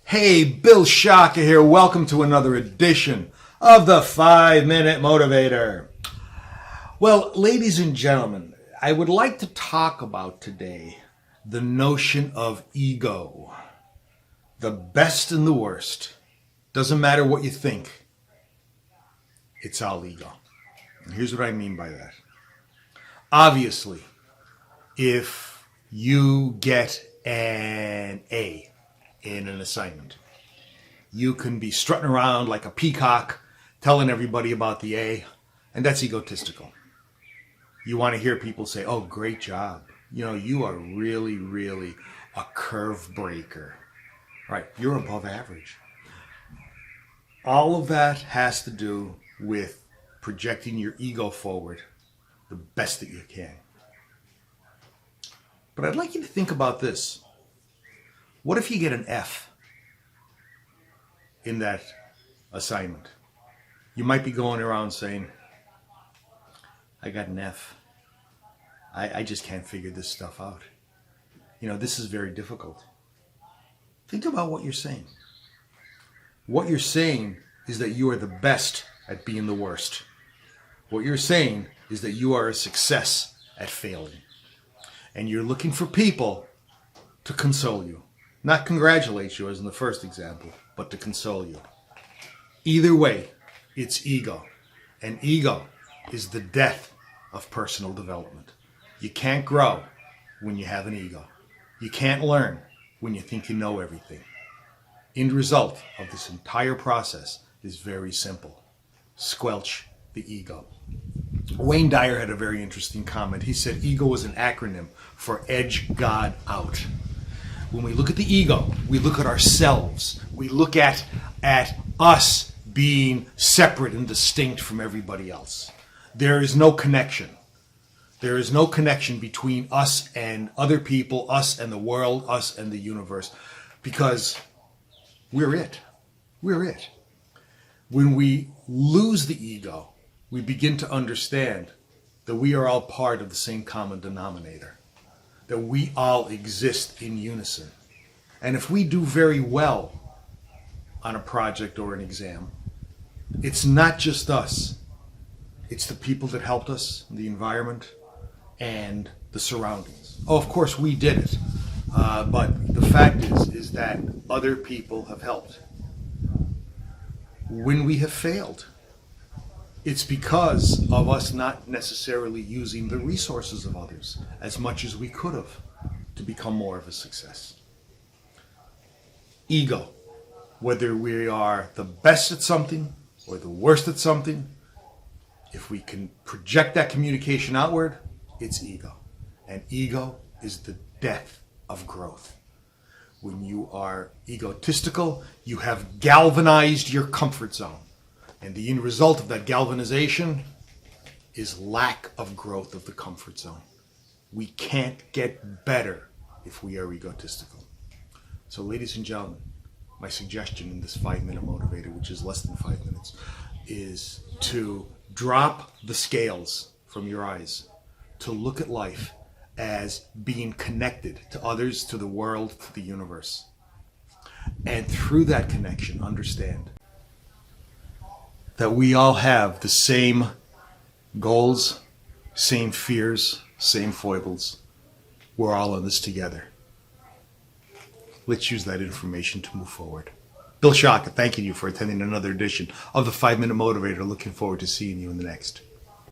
Hey, Bill Shaka here. Welcome to another edition of the 5-Minute Motivator. Well, ladies and gentlemen, I would like to talk about today the notion of ego. The best and the worst. Doesn't matter what you think. It's all ego. And here's what I mean by that. Obviously, if you get an A in an assignment, you can be strutting around like a peacock telling everybody about the A, and that's egotistical. You want to hear people say, oh, great job. You know, you are really, really a curve breaker. Right, you're above average. All of that has to do with projecting your ego forward the best that you can. But I'd like you to think about this. What if you get an F in that assignment? You might be going around saying, I got an F. I just can't figure this stuff out. You know, this is very difficult. Think about what you're saying. What you're saying is that you are the best at being the worst. What you're saying is that you are a success at failing. And you're looking for people to console you. Not congratulate you as in the first example, but to console you. Either way, it's ego. And ego is the death of personal development. You can't grow when you have an ego. You can't learn when you think you know everything. End result of this entire process is very simple. Squelch the ego. Wayne Dyer had a very interesting comment. He said ego is an acronym for edge God out. When we look at the ego, we look at ourselves. We look at us being separate and distinct from everybody else. There is no connection. There is no connection between us and other people, us and the world, us and the universe, because we're it. We're it. When we lose the ego, we begin to understand that we are all part of the same common denominator, that we all exist in unison. And if we do very well on a project or an exam, it's not just us. It's the people that helped us, the environment, and the surroundings. Oh, of course, we did it. But the fact is that other people have helped. When we have failed, it's because of us not necessarily using the resources of others as much as we could have to become more of a success. Ego, whether we are the best at something or the worst at something, if we can project that communication outward, it's ego. And ego is the death of growth. When you are egotistical, you have galvanized your comfort zone. And the end result of that galvanization is lack of growth of the comfort zone. We can't get better if we are egotistical. So ladies and gentlemen, my suggestion in this 5-minute motivator, which is less than 5 minutes, is to drop the scales from your eyes, to look at life as being connected to others, to the world, to the universe. And through that connection, understand that we all have the same goals, same fears, same foibles. We're all in this together. Let's use that information to move forward. Bill Shaka, thanking you for attending another edition of the 5-Minute Motivator. Looking forward to seeing you in the next.